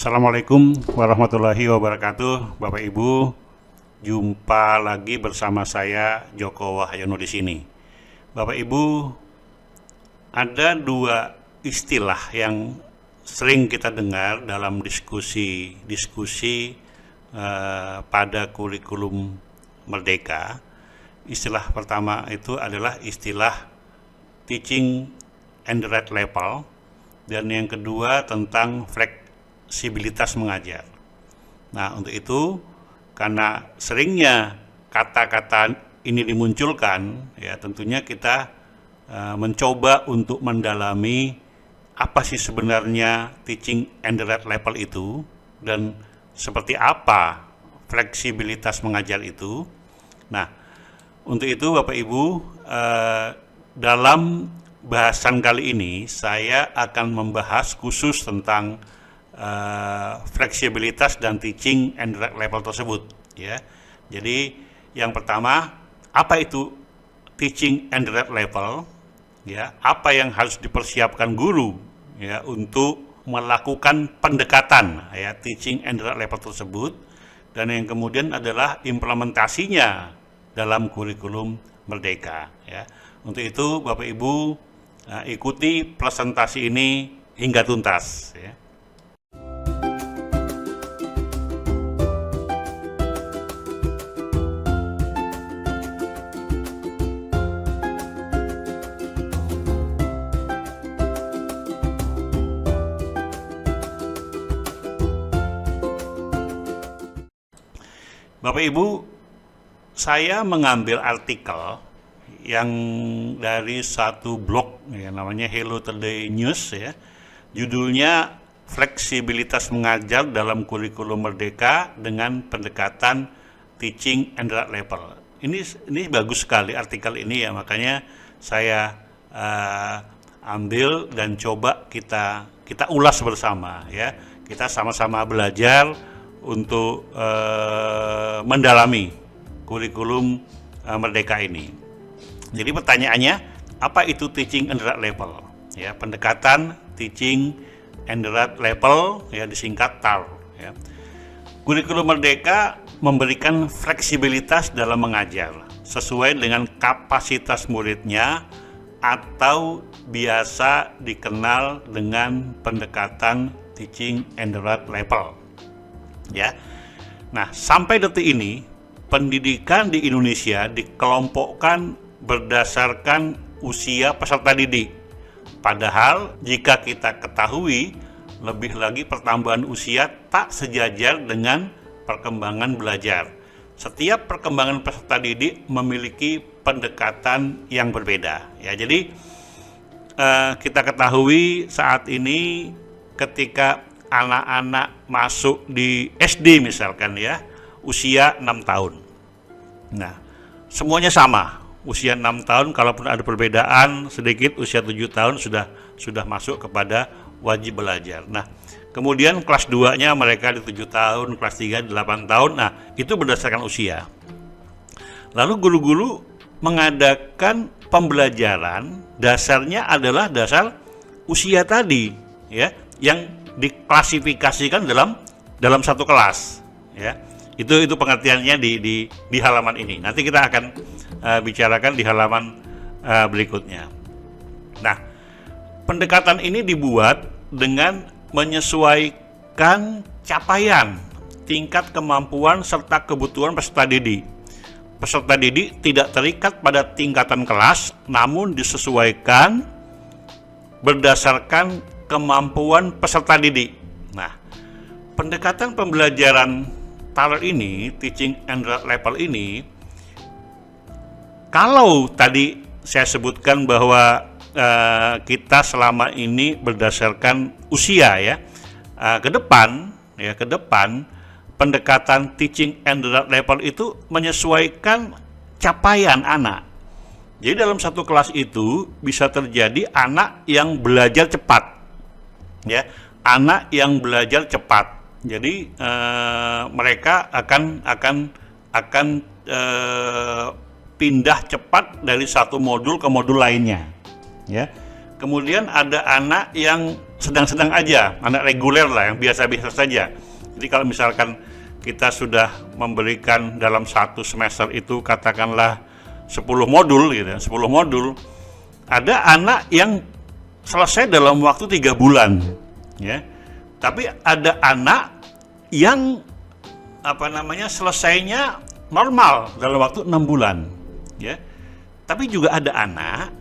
Assalamualaikum warahmatullahi wabarakatuh, Bapak Ibu. Jumpa lagi bersama saya Joko Wahyono di sini. Bapak Ibu, ada dua istilah yang sering kita dengar dalam diskusi pada kurikulum Merdeka. Istilah pertama itu adalah istilah teaching and rate level, dan yang kedua tentang fleksibilitas mengajar. Nah, untuk itu karena seringnya kata-kata ini dimunculkan, ya tentunya kita mencoba untuk mendalami apa sih sebenarnya teaching and rate level itu dan seperti apa fleksibilitas mengajar itu. Nah, untuk itu Bapak Ibu, dalam bahasan kali ini saya akan membahas khusus tentang fleksibilitas dan teaching and rate level tersebut, ya. Jadi yang pertama, apa itu teaching and rate level, ya? Apa yang harus dipersiapkan guru, ya, untuk melakukan pendekatan, ya, teaching and rate level tersebut, dan yang kemudian adalah implementasinya dalam kurikulum Merdeka, ya. Untuk itu Bapak Ibu ikuti presentasi ini hingga tuntas, ya. Bapak Ibu, saya mengambil artikel yang dari satu blog, ya, namanya Hello Today News, ya. Judulnya Fleksibilitas Mengajar dalam Kurikulum Merdeka dengan Pendekatan Teaching and Rate Level. Ini bagus sekali artikel ini, ya, makanya saya ambil dan coba kita ulas bersama, ya. Kita sama-sama belajar untuk mendalami kurikulum Merdeka ini. Jadi pertanyaannya, apa itu teaching and rate level? Ya, pendekatan teaching and rate level, ya, disingkat TAR, ya. Kurikulum Merdeka memberikan fleksibilitas dalam mengajar sesuai dengan kapasitas muridnya atau biasa dikenal dengan pendekatan teaching and rate level, ya. Nah, sampai detik ini pendidikan di Indonesia dikelompokkan berdasarkan usia peserta didik. Padahal jika kita ketahui, lebih lagi pertambahan usia tak sejajar dengan perkembangan belajar. Setiap perkembangan peserta didik memiliki pendekatan yang berbeda, ya. Jadi kita ketahui saat ini ketika anak-anak masuk di SD misalkan, ya, usia 6 tahun. Nah, semuanya sama, usia 6 tahun, kalaupun ada perbedaan sedikit, usia 7 tahun sudah masuk kepada wajib belajar. Nah, kemudian kelas 2-nya mereka di 7 tahun, kelas 3 di 8 tahun. Nah, itu berdasarkan usia. Lalu guru-guru mengadakan pembelajaran, dasarnya adalah dasar usia tadi, ya, yang diklasifikasikan dalam satu kelas, ya. Itu pengertiannya di halaman ini. Nanti kita akan bicarakan di halaman berikutnya. Nah, pendekatan ini dibuat dengan menyesuaikan capaian, tingkat kemampuan serta kebutuhan peserta didik. Peserta didik tidak terikat pada tingkatan kelas, namun disesuaikan berdasarkan kemampuan peserta didik. Nah, pendekatan pembelajaran TAR ini, teaching and rate level ini, kalau tadi saya sebutkan bahwa kita selama ini berdasarkan usia, ya, ke depan pendekatan teaching and rate level itu menyesuaikan capaian anak. Jadi dalam satu kelas itu bisa terjadi anak yang belajar cepat, ya, anak yang belajar cepat. Jadi mereka akan pindah cepat dari satu modul ke modul lainnya, ya. kemudian ada anak yang sedang-sedang aja, anak reguler lah, yang biasa-biasa saja. Jadi kalau misalkan kita sudah memberikan dalam satu semester itu katakanlah 10 modul gitu, 10 modul, ada anak yang selesai dalam waktu 3 bulan, ya. Tapi ada anak yang selesainya normal dalam waktu 6 bulan, ya. Tapi juga ada anak,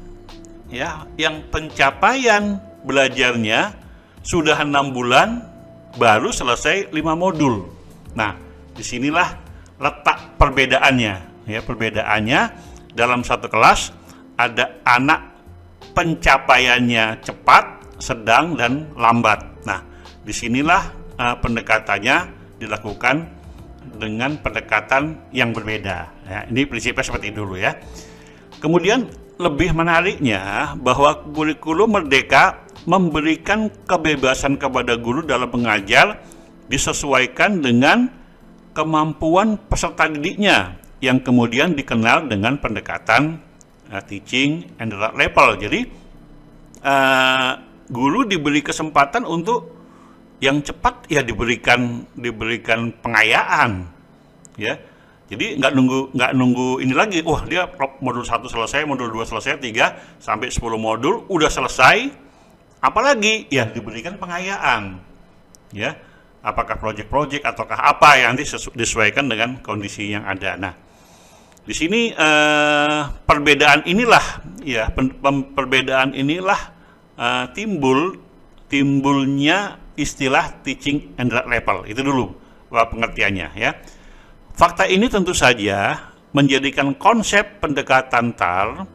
ya, yang pencapaian belajarnya sudah 6 bulan baru selesai 5 modul. Nah, disinilah letak perbedaannya, ya. Perbedaannya dalam satu kelas ada anak pencapaiannya cepat, sedang, dan lambat. Nah, disinilah pendekatannya dilakukan dengan pendekatan yang berbeda. Ya, ini prinsipnya seperti itu dulu, ya. Kemudian lebih menariknya bahwa kurikulum Merdeka memberikan kebebasan kepada guru dalam mengajar disesuaikan dengan kemampuan peserta didiknya yang kemudian dikenal dengan pendekatan teaching and level. Jadi guru diberi kesempatan untuk yang cepat, ya diberikan pengayaan, ya. Jadi nggak nunggu ini lagi. Wah, dia modul 1 selesai, modul 2 selesai, 3 sampai 10 modul udah selesai. Apalagi ya diberikan pengayaan, ya. Apakah project ataukah apa yang disesuaikan dengan kondisi yang ada. Nah, di sini perbedaan inilah, ya, perbedaan inilah timbulnya istilah teaching and level. Itu dulu pengertiannya, ya. Fakta ini tentu saja menjadikan konsep pendekatan TAR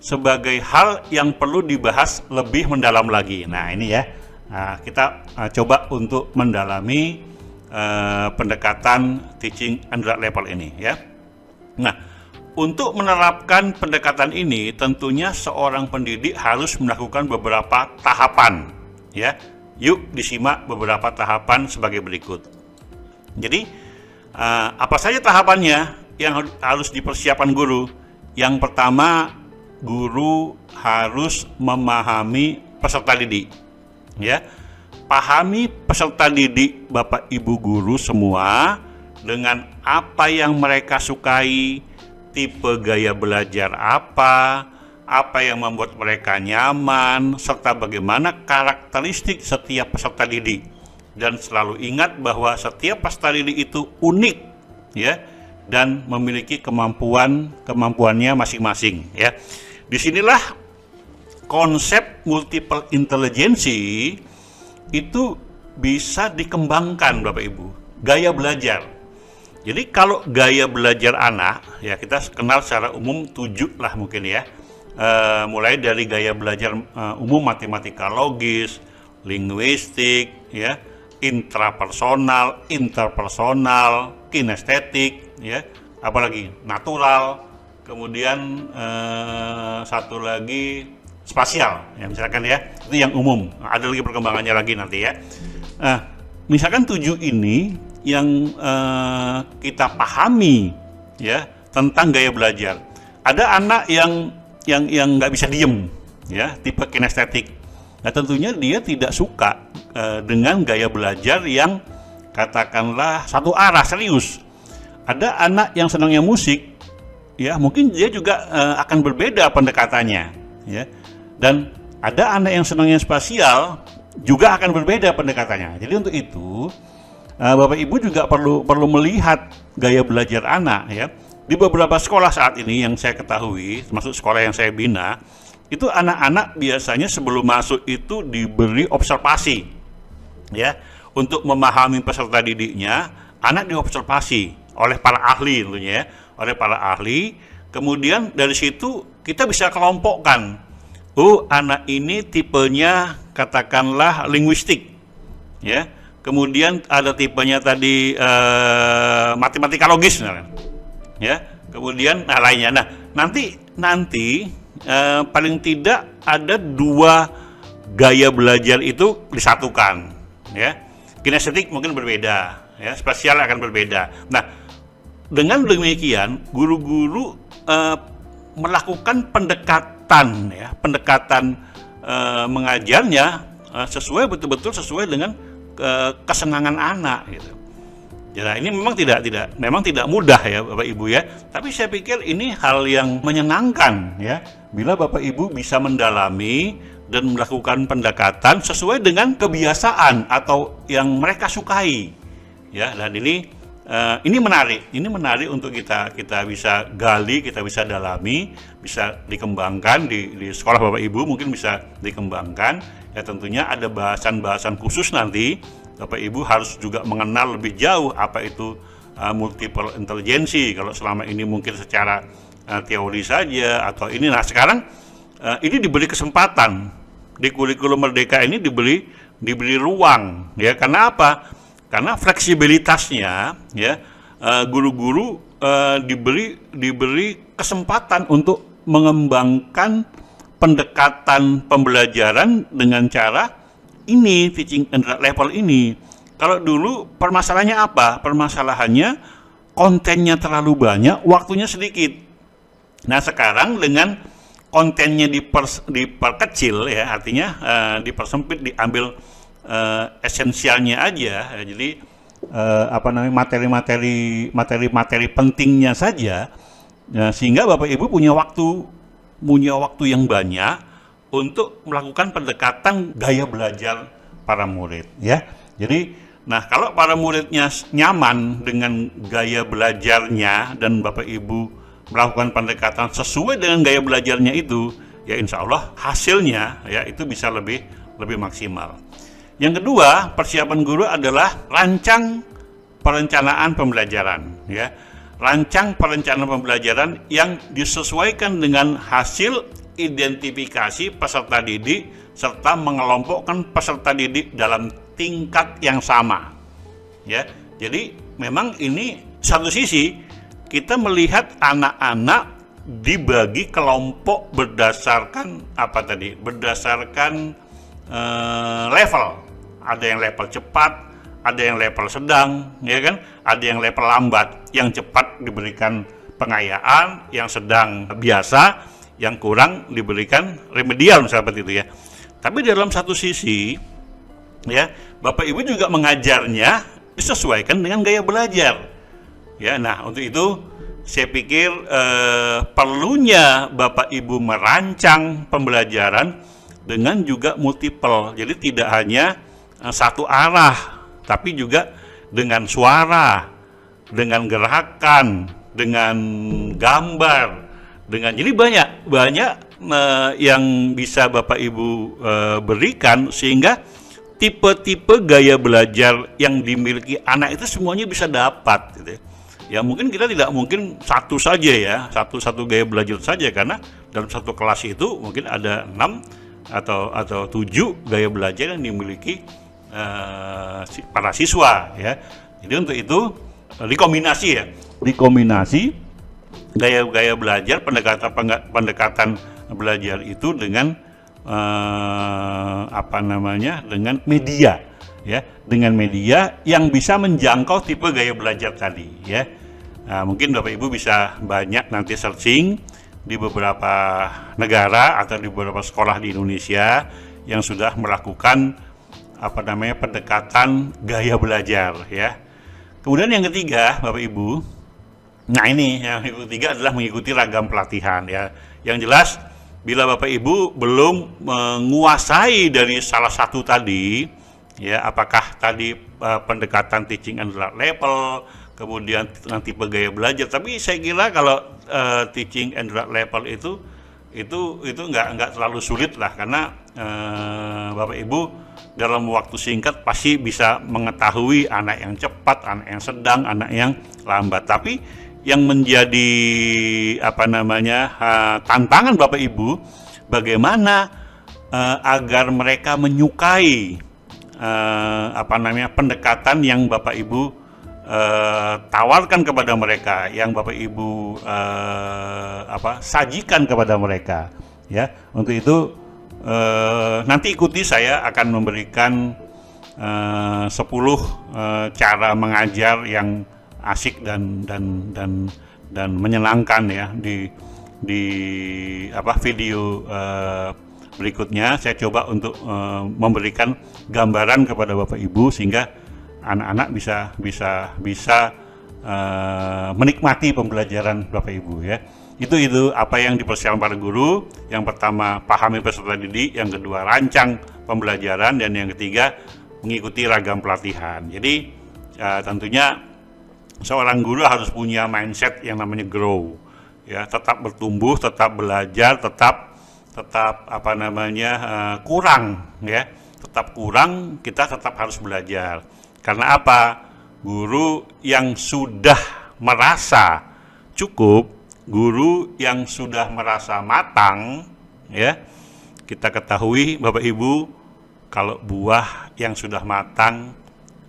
sebagai hal yang perlu dibahas lebih mendalam lagi. Nah, ini ya, kita coba untuk mendalami pendekatan teaching and level ini, ya. Nah, untuk menerapkan pendekatan ini tentunya seorang pendidik harus melakukan beberapa tahapan, ya. Yuk disimak beberapa tahapan sebagai berikut. Jadi apa saja tahapannya yang harus dipersiapkan guru? Yang pertama, guru harus memahami peserta didik, ya. Pahami peserta didik Bapak Ibu guru semua dengan apa yang mereka sukai, tipe gaya belajar apa yang membuat mereka nyaman, serta bagaimana karakteristik setiap peserta didik. Dan selalu ingat bahwa setiap peserta didik itu unik, ya, dan memiliki kemampuannya masing-masing, ya. Disinilah konsep multiple intelligency itu bisa dikembangkan, Bapak Ibu. Gaya belajar. Jadi kalau gaya belajar anak, ya, kita kenal secara umum 7 lah mungkin, ya. Mulai dari gaya belajar umum matematika logis, linguistik, ya, intrapersonal, interpersonal, kinestetik, ya, apalagi natural, kemudian satu lagi spasial, ya, misalkan, ya, itu yang umum. Ada lagi perkembangannya lagi nanti, ya. Misalkan 7 ini yang kita pahami, ya, tentang gaya belajar. Ada anak yang nggak bisa diem, ya, tipe kinestetik. Nah, tentunya dia tidak suka dengan gaya belajar yang katakanlah satu arah, serius. Ada anak yang senangnya musik, ya, mungkin dia juga akan berbeda pendekatannya, ya. Dan ada anak yang senangnya spasial, juga akan berbeda pendekatannya. Jadi untuk itu Bapak Ibu juga perlu melihat gaya belajar anak, ya. Di beberapa sekolah saat ini yang saya ketahui, termasuk sekolah yang saya bina, itu anak-anak biasanya sebelum masuk itu diberi observasi, ya, untuk memahami peserta didiknya. Anak diobservasi oleh para ahli tentunya, ya, oleh para ahli. Kemudian dari situ kita bisa kelompokkan, anak ini tipenya katakanlah linguistik, ya. Kemudian ada tipenya tadi matematika logis, ya. Kemudian lainnya. Nah, nanti paling tidak ada 2 gaya belajar itu disatukan, ya. Kinestetik mungkin berbeda, ya, spasial akan berbeda. Nah, dengan demikian guru-guru melakukan pendekatan, ya, pendekatan mengajarnya sesuai betul-betul sesuai dengan kesenangan anak gitu. Ya, ini memang tidak mudah ya Bapak Ibu ya. Tapi saya pikir ini hal yang menyenangkan ya. Bila Bapak Ibu bisa mendalami dan melakukan pendekatan sesuai dengan kebiasaan atau yang mereka sukai. Ya, dan ini menarik untuk kita bisa gali, kita bisa dalami, bisa dikembangkan di sekolah Bapak Ibu, mungkin bisa dikembangkan. Ya, tentunya ada bahasan-bahasan khusus nanti. Bapak Ibu harus juga mengenal lebih jauh apa itu multiple intelligency. Kalau selama ini mungkin secara teori saja atau ini. Nah, sekarang ini diberi kesempatan di kurikulum Merdeka ini, diberi ruang ya. Karena apa? Karena fleksibilitasnya ya, guru-guru diberi kesempatan untuk mengembangkan pendekatan pembelajaran dengan cara ini, teaching and level ini. Kalau dulu permasalahannya apa? Permasalahannya kontennya terlalu banyak, waktunya sedikit. Nah, sekarang dengan kontennya diperkecil ya, artinya dipersempit, diambil esensialnya aja. Jadi materi-materi pentingnya saja, sehingga Bapak Ibu punya waktu yang banyak untuk melakukan pendekatan gaya belajar para murid ya. Jadi, nah kalau para muridnya nyaman dengan gaya belajarnya dan Bapak Ibu melakukan pendekatan sesuai dengan gaya belajarnya itu, ya insya Allah hasilnya ya itu bisa lebih maksimal. Yang kedua, persiapan guru adalah rancang perencanaan pembelajaran ya. Rancang perencanaan pembelajaran yang disesuaikan dengan hasil identifikasi peserta didik serta mengelompokkan peserta didik dalam tingkat yang sama ya. Jadi memang ini satu sisi kita melihat anak-anak dibagi kelompok berdasarkan berdasarkan level. Ada yang level cepat, ada yang level sedang ya kan, ada yang level lambat. Yang cepat diberikan pengayaan, yang sedang biasa, yang kurang diberikan remedial misalnya seperti itu ya. Tapi dalam satu sisi ya, Bapak Ibu juga mengajarnya disesuaikan dengan gaya belajar ya. Nah, untuk itu saya pikir perlunya Bapak Ibu merancang pembelajaran dengan juga multiple. Jadi tidak hanya satu arah, tapi juga dengan suara, dengan gerakan, dengan gambar, jadi banyak yang bisa Bapak Ibu berikan, sehingga tipe-tipe gaya belajar yang dimiliki anak itu semuanya bisa dapat gitu ya. Ya mungkin kita tidak mungkin satu saja ya, satu gaya belajar saja, karena dalam satu kelas itu mungkin ada 6 atau 7 gaya belajar yang dimiliki para siswa ya. Jadi untuk itu dikombinasi gaya belajar, pendekatan belajar itu dengan dengan media ya, dengan media yang bisa menjangkau tipe gaya belajar tadi ya. Nah, mungkin Bapak Ibu bisa banyak nanti searching di beberapa negara atau di beberapa sekolah di Indonesia yang sudah melakukan pendekatan gaya belajar ya. Kemudian yang ketiga, Bapak Ibu, yang ketiga adalah mengikuti ragam pelatihan ya. Yang jelas bila Bapak Ibu belum menguasai dari salah satu tadi ya, apakah tadi pendekatan teaching and level, kemudian tipe gaya belajar, tapi saya kira kalau teaching and level itu nggak terlalu sulit lah, karena Bapak Ibu dalam waktu singkat pasti bisa mengetahui anak yang cepat, anak yang sedang, anak yang lambat. Tapi yang menjadi tantangan Bapak Ibu, bagaimana agar mereka menyukai pendekatan yang Bapak Ibu tawarkan kepada mereka, yang Bapak Ibu sajikan kepada mereka ya. Untuk itu nanti ikuti, saya akan memberikan 10 cara mengajar yang asik dan menyenangkan ya di video berikutnya saya coba untuk memberikan gambaran kepada Bapak Ibu sehingga anak-anak bisa menikmati pembelajaran Bapak Ibu ya. Itu apa yang dipersiapkan para guru. Yang pertama, pahami peserta didik, yang kedua, rancang pembelajaran, dan yang ketiga, mengikuti ragam pelatihan. Jadi tentunya seorang guru harus punya mindset yang namanya grow, ya, tetap bertumbuh, tetap belajar, tetap kurang, ya, tetap kurang, kita tetap harus belajar. Karena apa? Guru yang sudah merasa cukup, guru yang sudah merasa matang, ya, kita ketahui Bapak Ibu, kalau buah yang sudah matang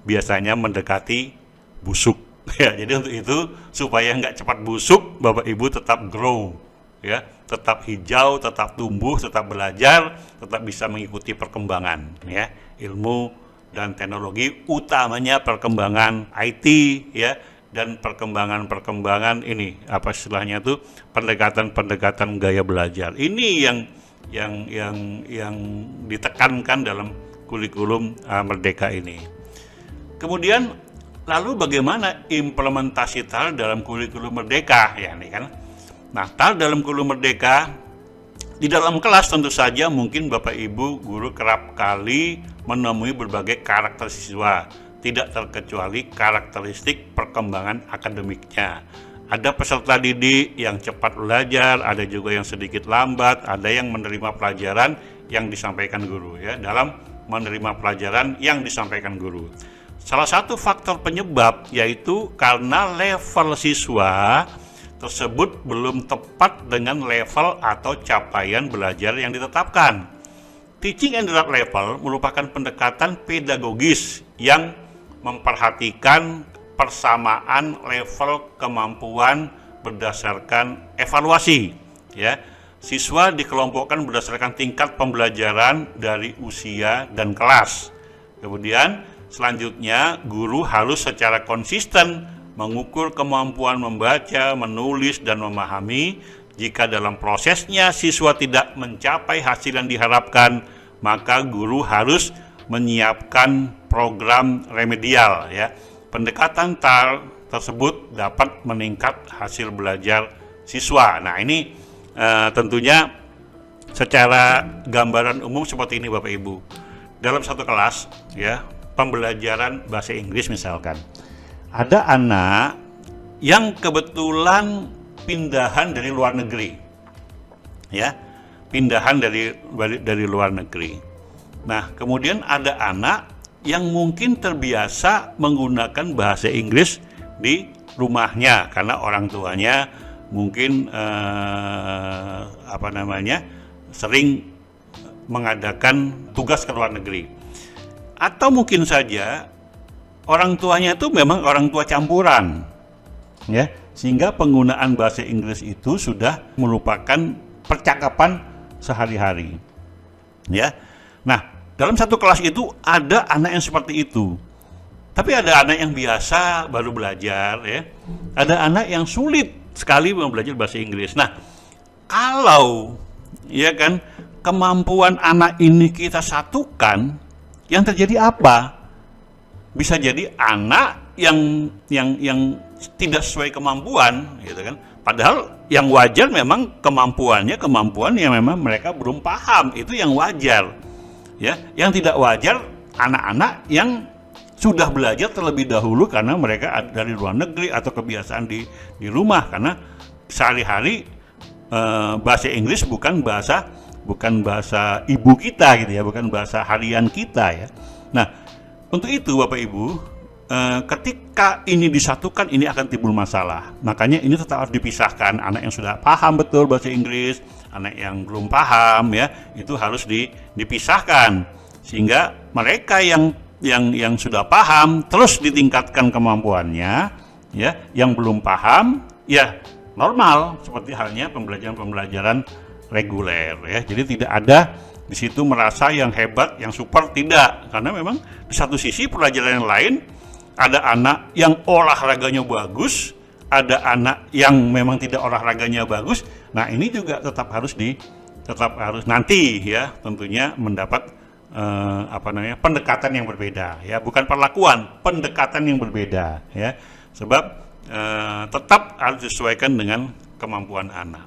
biasanya mendekati busuk. Ya, jadi untuk itu supaya nggak cepat busuk, Bapak Ibu tetap grow, ya, tetap hijau, tetap tumbuh, tetap belajar, tetap bisa mengikuti perkembangan, ya, ilmu dan teknologi, utamanya perkembangan IT, ya, dan perkembangan ini apa istilahnya itu pendekatan gaya belajar. Ini yang ditekankan dalam kurikulum Merdeka ini. Kemudian lalu bagaimana implementasi TAL dalam kurikulum Merdeka? Ya, ini kan. Nah, TAL dalam kurikulum Merdeka di dalam kelas tentu saja mungkin Bapak Ibu guru kerap kali menemui berbagai karakter siswa, tidak terkecuali karakteristik perkembangan akademiknya. Ada peserta didik yang cepat belajar, ada juga yang sedikit lambat, ada yang menerima pelajaran yang disampaikan guru, ya, dalam menerima pelajaran yang disampaikan guru. Salah satu faktor penyebab yaitu karena level siswa tersebut belum tepat dengan level atau capaian belajar yang ditetapkan. Teaching and Learning level merupakan pendekatan pedagogis yang memperhatikan persamaan level kemampuan berdasarkan evaluasi, ya. Siswa dikelompokkan berdasarkan tingkat pembelajaran dari usia dan kelas. Kemudian selanjutnya, guru harus secara konsisten mengukur kemampuan membaca, menulis, dan memahami. Jika dalam prosesnya siswa tidak mencapai hasil yang diharapkan, maka guru harus menyiapkan program remedial, ya. Pendekatan TAL tersebut dapat meningkat hasil belajar siswa. Nah, ini tentunya secara gambaran umum seperti ini Bapak Ibu. Dalam satu kelas, ya, pembelajaran bahasa Inggris misalkan, ada anak yang kebetulan pindahan dari luar negeri, ya, pindahan dari luar negeri. Nah, kemudian ada anak yang mungkin terbiasa menggunakan bahasa Inggris di rumahnya karena orang tuanya mungkin sering mengadakan tugas ke luar negeri. Atau mungkin saja orang tuanya itu memang orang tua campuran, ya, sehingga penggunaan bahasa Inggris itu sudah merupakan percakapan sehari-hari, ya. Nah, dalam satu kelas itu ada anak yang seperti itu, tapi ada anak yang biasa baru belajar, ya, ada anak yang sulit sekali belajar bahasa Inggris. Nah, kalau, ya kan, kemampuan anak ini kita satukan, yang terjadi apa? Bisa jadi anak yang tidak sesuai kemampuan, gitu kan. Padahal yang wajar memang kemampuan yang memang mereka belum paham, itu yang wajar. Ya, yang tidak wajar anak-anak yang sudah belajar terlebih dahulu karena mereka dari luar negeri atau kebiasaan di rumah, karena sehari-hari bahasa Inggris bukan bahasa ibu kita, gitu ya, bukan bahasa harian kita, ya. Nah, untuk itu Bapak Ibu, ketika ini disatukan ini akan timbul masalah. Makanya ini tetap harus dipisahkan. Anak yang sudah paham betul bahasa Inggris, anak yang belum paham, ya, itu harus dipisahkan sehingga mereka yang sudah paham terus ditingkatkan kemampuannya, ya. Yang belum paham, ya, normal seperti halnya pembelajaran reguler, ya. Jadi tidak ada di situ merasa yang hebat, yang super, tidak. Karena memang di satu sisi pelajaran yang lain ada anak yang olahraganya bagus, ada anak yang memang tidak olahraganya bagus. Nah, ini juga tetap harus tetap harus nanti ya tentunya mendapat pendekatan yang berbeda ya, bukan perlakuan, pendekatan yang berbeda ya, sebab tetap harus disesuaikan dengan kemampuan anak.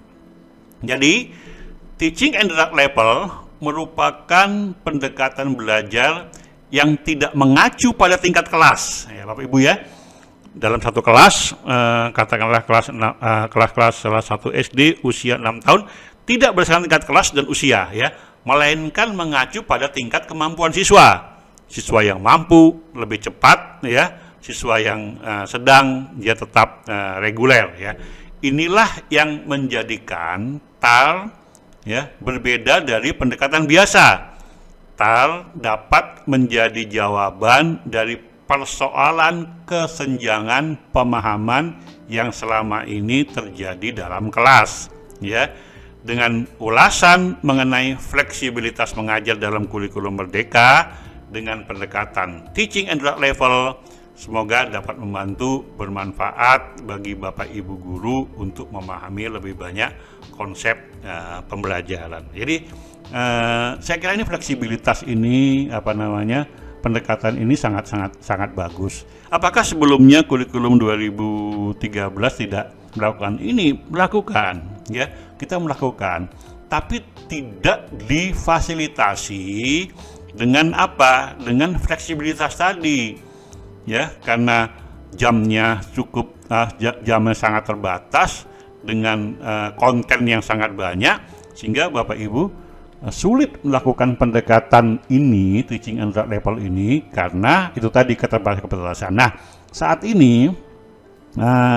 Jadi teaching and interact level merupakan pendekatan belajar yang tidak mengacu pada tingkat kelas ya Bapak Ibu ya. Dalam satu kelas, katakanlah kelas salah satu SD usia 6 tahun, tidak berdasarkan tingkat kelas dan usia ya, melainkan mengacu pada tingkat kemampuan siswa. Siswa yang mampu lebih cepat ya, siswa yang sedang dia tetap reguler ya. Inilah yang menjadikan TAL ya berbeda dari pendekatan biasa. TAL dapat menjadi jawaban dari persoalan kesenjangan pemahaman yang selama ini terjadi dalam kelas ya. Dengan ulasan mengenai fleksibilitas mengajar dalam kurikulum Merdeka dengan pendekatan teaching and interact level, semoga dapat membantu bermanfaat bagi Bapak Ibu guru untuk memahami lebih banyak konsep pembelajaran. Jadi saya kira ini fleksibilitas ini pendekatan ini sangat bagus. Apakah sebelumnya kurikulum 2013 tidak melakukan ini? Melakukan ya, kita melakukan, tapi tidak difasilitasi dengan apa? Dengan fleksibilitas tadi ya, karena jamnya jamnya sangat terbatas dengan konten yang sangat banyak, sehingga Bapak Ibu sulit melakukan pendekatan ini, teaching and interact level ini, karena itu tadi keterbatasan. Nah, saat ini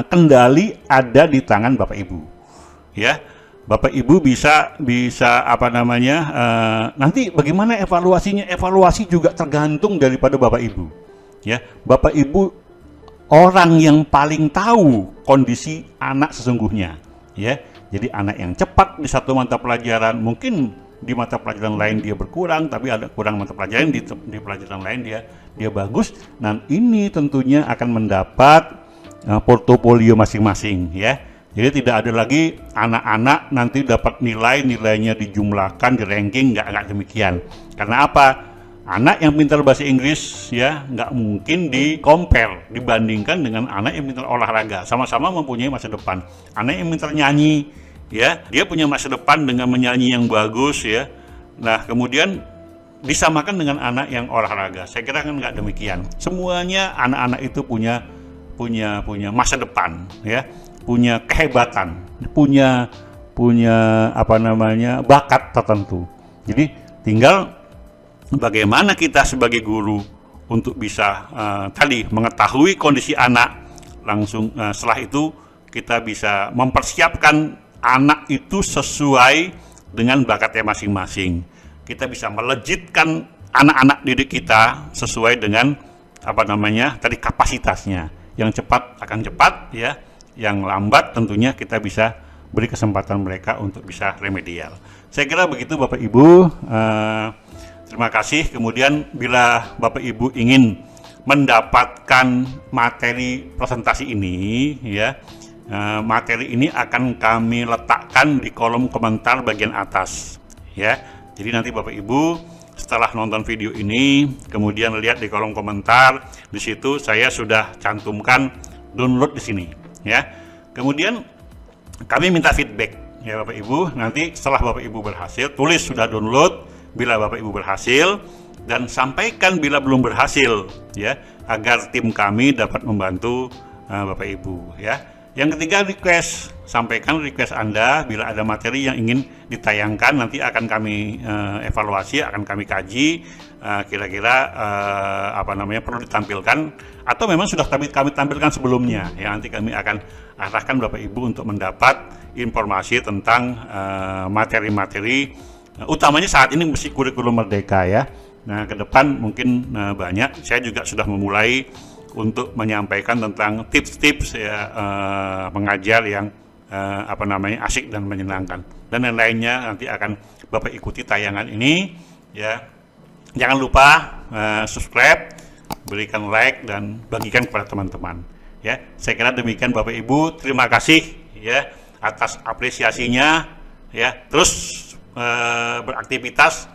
kendali ada di tangan Bapak Ibu ya. Bapak Ibu bisa nanti bagaimana evaluasinya? Evaluasi juga tergantung daripada Bapak Ibu ya. Bapak Ibu orang yang paling tahu kondisi anak sesungguhnya ya. Jadi anak yang cepat di satu mata pelajaran, mungkin di mata pelajaran lain dia berkurang, tapi ada kurang mata pelajaran di pelajaran lain dia bagus. Dan ini tentunya akan mendapat portofolio masing-masing ya. Jadi tidak ada lagi anak-anak nanti dapat nilainya dijumlahkan, di ranking, nggak demikian. Karena apa? Anak yang pintar bahasa Inggris ya nggak mungkin di-compare, dibandingkan dengan anak yang pintar olahraga. Sama-sama mempunyai masa depan. Anak yang pintar nyanyi ya, dia punya masa depan dengan menyanyi yang bagus ya. Nah, kemudian disamakan dengan anak yang olahraga. Saya kira kan nggak demikian. Semuanya anak-anak itu punya masa depan ya, punya kehebatan, punya bakat tertentu. Jadi tinggal bagaimana kita sebagai guru untuk bisa mengetahui kondisi anak, langsung setelah itu kita bisa mempersiapkan anak itu sesuai dengan bakatnya masing-masing. Kita bisa melejitkan anak-anak didik kita sesuai dengan kapasitasnya. Yang cepat akan cepat ya, yang lambat tentunya kita bisa beri kesempatan mereka untuk bisa remedial. Saya kira begitu Bapak Ibu. Terima kasih. Kemudian bila Bapak Ibu ingin mendapatkan materi presentasi ini ya, materi ini akan kami letakkan di kolom komentar bagian atas ya. Jadi nanti Bapak Ibu setelah nonton video ini kemudian lihat di kolom komentar, di situ saya sudah cantumkan download di sini ya. Kemudian kami minta feedback ya Bapak Ibu. Nanti setelah Bapak Ibu berhasil, tulis sudah download bila Bapak Ibu berhasil, dan sampaikan bila belum berhasil ya, agar tim kami dapat membantu Bapak Ibu ya. Yang ketiga, request. Sampaikan request Anda bila ada materi yang ingin ditayangkan, nanti akan kami evaluasi, akan kami kaji kira-kira perlu ditampilkan atau memang sudah kami tampilkan sebelumnya ya. Nanti kami akan arahkan Bapak Ibu untuk mendapat informasi tentang materi-materi utamanya saat ini mesti kurikulum Merdeka ya. Nah, ke depan mungkin banyak. Saya juga sudah memulai untuk menyampaikan tentang tips-tips ya, mengajar yang asik dan menyenangkan, dan lain-lainnya nanti akan Bapak ikuti tayangan ini ya. Jangan lupa subscribe, berikan like, dan bagikan kepada teman-teman ya. Saya kira demikian Bapak Ibu. Terima kasih ya atas apresiasinya ya. Terus beraktivitas,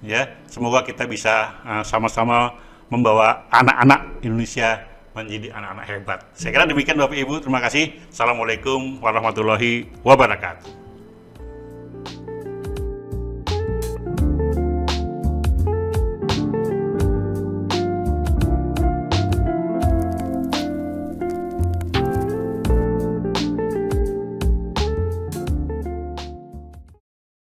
ya. Semoga kita bisa sama-sama membawa anak-anak Indonesia menjadi anak-anak hebat. Saya kira demikian Bapak Ibu, terima kasih. Assalamualaikum warahmatullahi wabarakatuh.